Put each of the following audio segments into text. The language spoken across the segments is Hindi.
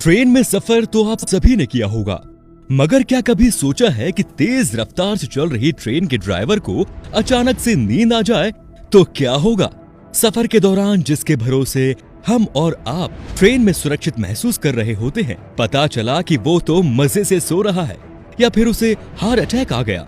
ट्रेन में सफर तो आप सभी ने किया होगा, मगर क्या कभी सोचा है कि तेज रफ्तार से चल रही ट्रेन के ड्राइवर को अचानक से नींद आ जाए तो क्या होगा। सफर के दौरान जिसके भरोसे हम और आप ट्रेन में सुरक्षित महसूस कर रहे होते हैं, पता चला कि वो तो मजे से सो रहा है, या फिर उसे हार्ट अटैक आ गया,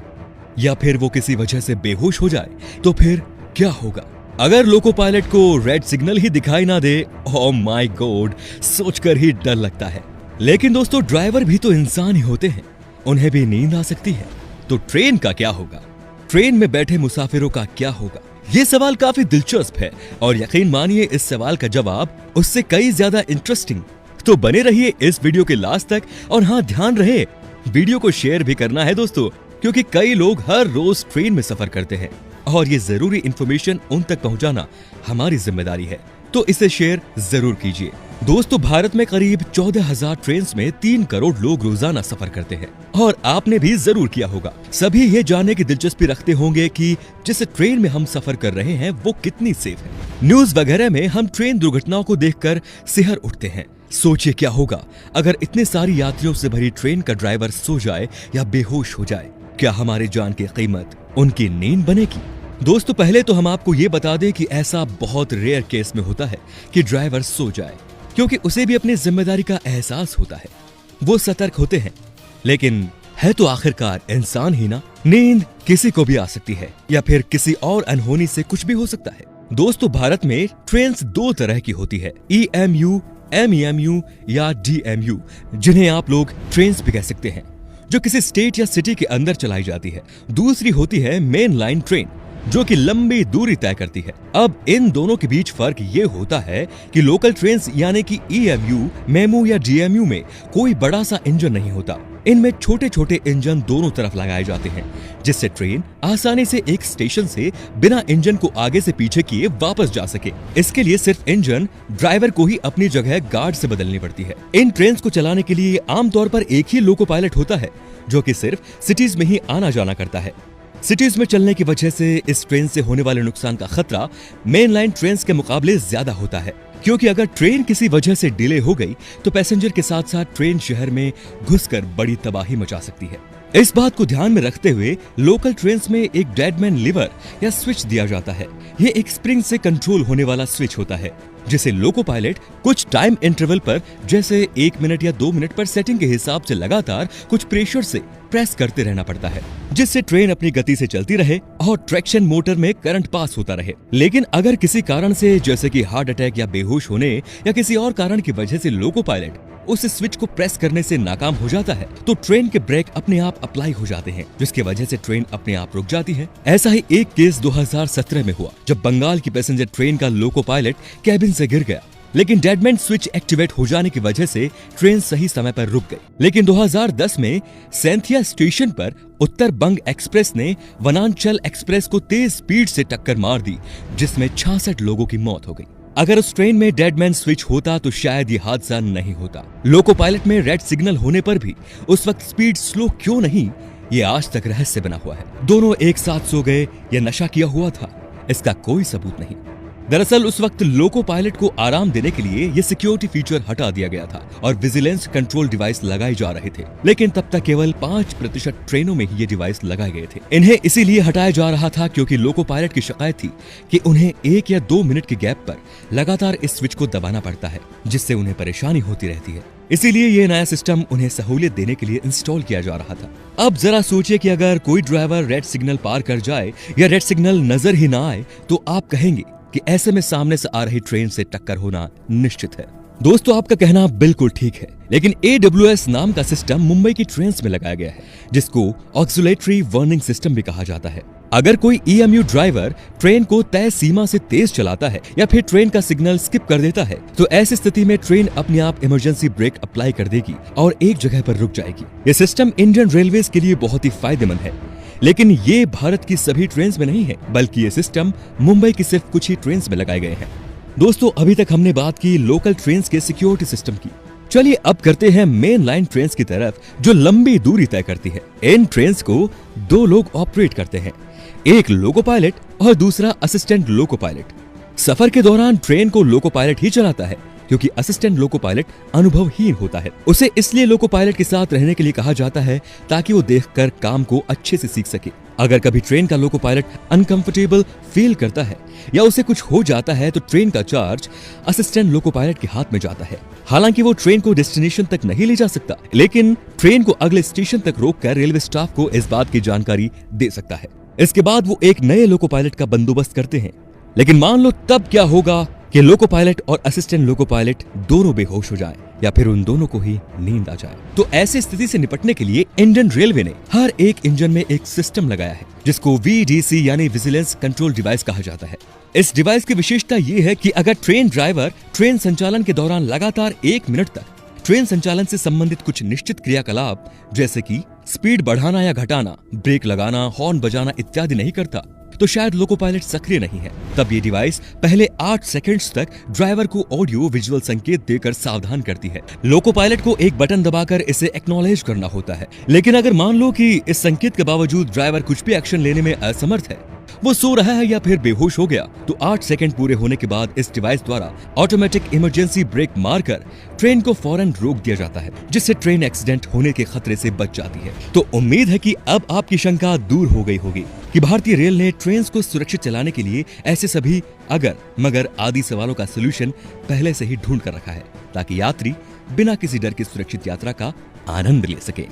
या फिर वो किसी वजह से बेहोश हो जाए, तो फिर क्या होगा। अगर लोको पायलट को रेड सिग्नल ही दिखाई ना दे, ओह माय गॉड, सोचकर ही डर लगता है। लेकिन दोस्तों, ड्राइवर भी तो इंसान ही होते हैं, उन्हें भी नींद आ सकती है। तो ट्रेन का क्या होगा, ट्रेन में बैठे मुसाफिरों का क्या होगा? ये सवाल काफी दिलचस्प है और यकीन मानिए इस सवाल का जवाब उससे कई ज्यादा इंटरेस्टिंग। तो बने रहिए इस वीडियो के लास्ट तक। और हाँ, ध्यान रहे वीडियो को शेयर भी करना है दोस्तों, क्योंकि कई लोग हर रोज ट्रेन में सफर करते हैं और ये जरूरी इंफॉर्मेशन उन तक पहुंचाना हमारी जिम्मेदारी है, तो इसे शेयर जरूर कीजिए। दोस्तों, भारत में करीब 14,000 ट्रेन में 3 करोड़ लोग रोजाना सफर करते हैं और आपने भी जरूर किया होगा। सभी ये जानने की दिलचस्पी रखते होंगे कि जिस ट्रेन में हम सफर कर रहे हैं वो कितनी सेफ है। न्यूज वगैरह में हम ट्रेन दुर्घटनाओं को देखकर सिहर उठते हैं। सोचिए क्या होगा अगर इतने सारी यात्रियों से भरी ट्रेन का ड्राइवर सो जाए या बेहोश हो जाए। क्या हमारी जान की कीमत उनकी नींद बनेगी? दोस्तों, पहले तो हम आपको ये बता दें कि ऐसा बहुत रेयर केस में होता है कि ड्राइवर सो जाए, क्योंकि उसे भी अपनी जिम्मेदारी का एहसास होता है, वो सतर्क होते हैं। लेकिन है तो आखिरकार इंसान ही ना। नींद किसी को भी आ सकती है या फिर किसी और अनहोनी से कुछ भी हो सकता है। दोस्तों, भारत में ट्रेन 2 तरह की होती है, EMU, MEMU या DMU, जिन्हें आप लोग ट्रेन भी कह सकते हैं, जो किसी स्टेट या सिटी के अंदर चलाई जाती है। दूसरी होती है मेन लाइन ट्रेन, जो कि लंबी दूरी तय करती है। अब इन दोनों के बीच फर्क ये होता है कि लोकल ट्रेन यानी कि EMU, मेमू या DMU में कोई बड़ा सा इंजन नहीं होता। इनमें छोटे छोटे इंजन दोनों तरफ लगाए जाते हैं, जिससे ट्रेन आसानी से एक स्टेशन से बिना इंजन को आगे से पीछे किए वापस जा सके। इसके लिए सिर्फ इंजन ड्राइवर को ही अपनी जगह गार्ड से बदलनी पड़ती है। इन ट्रेन को चलाने के लिए आमतौर पर एक ही लोको पायलट होता है, जो कि सिर्फ सिटीज में ही आना जाना करता है। सिटीज में चलने की वजह से इस ट्रेन से होने वाले नुकसान का खतरा मेन लाइन ट्रेन के मुकाबले ज्यादा होता है, क्योंकि अगर ट्रेन किसी वजह से डिले हो गई तो पैसेंजर के साथ साथ ट्रेन शहर में घुसकर बड़ी तबाही मचा सकती है। इस बात को ध्यान में रखते हुए लोकल ट्रेन में एक डेडमैन लीवर या स्विच दिया जाता है। ये एक स्प्रिंग से कंट्रोल होने वाला स्विच होता है, जिसे लोको पायलट कुछ टाइम इंटरवल पर, जैसे 1 मिनट या 2 मिनट पर सेटिंग के हिसाब से लगातार कुछ प्रेशर से प्रेस करते रहना पड़ता है, जिससे ट्रेन अपनी गति से चलती रहे और ट्रैक्शन मोटर में करंट पास होता रहे। लेकिन अगर किसी कारण से, जैसे कि हार्ट अटैक या बेहोश होने या किसी और कारण की वजह से लोको पायलट उस स्विच को प्रेस करने से नाकाम हो जाता है, तो ट्रेन के ब्रेक अपने आप अप्लाई हो जाते हैं, जिसकी वजह से ट्रेन अपने आप रुक जाती है। ऐसा ही एक केस 2017 में हुआ, जब बंगाल की पैसेंजर ट्रेन का लोको पायलट कैबिन से गिर गया, लेकिन डेडमैन स्विच एक्टिवेट हो जाने की वजह से ट्रेन सही समय पर रुक गई। लेकिन 2010 में सेंथिया स्टेशन पर उत्तर बंग एक्सप्रेस ने वनांचल एक्सप्रेस को तेज स्पीड से टक्कर मार दी, जिसमें 66 लोगों की मौत हो गई। अगर उस ट्रेन में डेडमैन स्विच होता तो शायद ये हादसा नहीं होता। लोको पायलट में रेड सिग्नल होने पर भी उस वक्त स्पीड स्लो क्यों नहीं, ये आज तक रहस्य बना हुआ है। दोनों एक साथ सो गए या नशा किया हुआ था, इसका कोई सबूत नहीं। दरअसल उस वक्त लोको पायलट को आराम देने के लिए ये सिक्योरिटी फीचर हटा दिया गया था और विजिलेंस कंट्रोल डिवाइस लगाए जा रहे थे, लेकिन तब तक केवल 5% ट्रेनों में ही ये डिवाइस लगाए गए थे। इन्हें इसीलिए हटाया जा रहा था क्योंकि लोको पायलट की शिकायत थी कि उन्हें 1 या 2 मिनट के गैप पर लगातार इस स्विच को दबाना पड़ता है, जिससे उन्हें परेशानी होती रहती है। इसीलिए ये नया सिस्टम उन्हें सहूलियत देने के लिए इंस्टॉल किया जा रहा था। अब जरा सोचिए कि अगर कोई ड्राइवर रेड सिग्नल पार कर जाए या रेड सिग्नल नजर ही ना आए, तो आप कहेंगे कि ऐसे में सामने से आ रही ट्रेन से टक्कर होना निश्चित है। दोस्तों, आपका कहना बिल्कुल ठीक है, लेकिन AWS नाम का सिस्टम मुंबई की ट्रेन में लगाया गया है, जिसको ऑक्सिलेटरी वार्निंग सिस्टम भी कहा जाता है। अगर कोई EMU ड्राइवर ट्रेन को तय सीमा से तेज चलाता है या फिर ट्रेन का सिग्नल स्किप कर देता है, तो ऐसी स्थिति में ट्रेन अपने आप इमरजेंसी ब्रेक अप्लाई कर देगी और एक जगह पर रुक जाएगी। ये सिस्टम इंडियन रेलवेज के लिए बहुत ही फायदेमंद है, लेकिन ये भारत की सभी ट्रेन में नहीं है, बल्कि ये सिस्टम मुंबई की सिर्फ कुछ ही ट्रेन में लगाए गए हैं। दोस्तों, अभी तक हमने बात की लोकल ट्रेन के सिक्योरिटी सिस्टम की। चलिए अब करते हैं मेन लाइन ट्रेन की तरफ, जो लंबी दूरी तय करती है। इन ट्रेन को 2 लोग ऑपरेट करते हैं, एक लोको पायलट और दूसरा असिस्टेंट लोको पायलट। सफर के दौरान ट्रेन को लोको पायलट ही चलाता है, क्योंकि असिस्टेंट लोको पायलट अनुभवहीन होता है। उसे इसलिए लोको पायलट के साथ रहने के लिए कहा जाता है ताकि वो देखकर काम को अच्छे से सीख सके। अगर कभी ट्रेन का लोको पायलट अनकंफर्टेबल फील करता है या उसे कुछ हो जाता है तो ट्रेन का चार्ज असिस्टेंट लोको पायलट के हाथ में जाता है। हालांकि वो ट्रेन को डेस्टिनेशन तक नहीं ले जा सकता, लेकिन ट्रेन को अगले स्टेशन तक रोककर रेलवे स्टाफ को इस बात की जानकारी दे सकता है। इसके बाद वो एक नए लोको पायलट का बंदोबस्त करते हैं। लेकिन मान लो तब क्या होगा कि लोको पायलट और असिस्टेंट लोको पायलट दोनों बेहोश हो जाएं या फिर उन दोनों को ही नींद आ जाए। तो ऐसी स्थिति से निपटने के लिए इंडियन रेलवे ने हर एक इंजन में एक सिस्टम लगाया है जिसको VDC यानी विजिलेंस कंट्रोल डिवाइस कहा जाता है। इस डिवाइस की विशेषता ये है कि अगर ट्रेन ड्राइवर ट्रेन संचालन के दौरान लगातार 1 मिनट तक ट्रेन संचालन से संबंधित कुछ निश्चित क्रियाकलाप जैसे कि स्पीड बढ़ाना या घटाना, ब्रेक लगाना, हॉर्न बजाना इत्यादि नहीं करता तो शायद लोको पायलट सक्रिय नहीं है। तब ये डिवाइस पहले 8 सेकंड्स तक ड्राइवर को ऑडियो विजुअल संकेत देकर सावधान करती है। लोको पायलट को एक बटन दबाकर इसे एक्नॉलेज करना होता है। लेकिन अगर मान लो कि इस संकेत के बावजूद ड्राइवर कुछ भी एक्शन लेने में असमर्थ है, वो सो रहा है या फिर बेहोश हो गया, तो 8 सेकंड पूरे होने के बाद इस डिवाइस द्वारा ऑटोमेटिक इमरजेंसी ब्रेक मारकर ट्रेन को फौरन रोक दिया जाता है, जिससे ट्रेन एक्सीडेंट होने के खतरे से बच जाती है। तो उम्मीद है कि अब आपकी शंका दूर हो गई होगी कि भारतीय रेल ने ट्रेन को सुरक्षित चलाने के लिए ऐसे सभी अगर मगर आदि सवालों का सलूशन पहले से ही ढूंढ कर रखा है ताकि यात्री बिना किसी डर के सुरक्षित यात्रा का आनंद ले सके।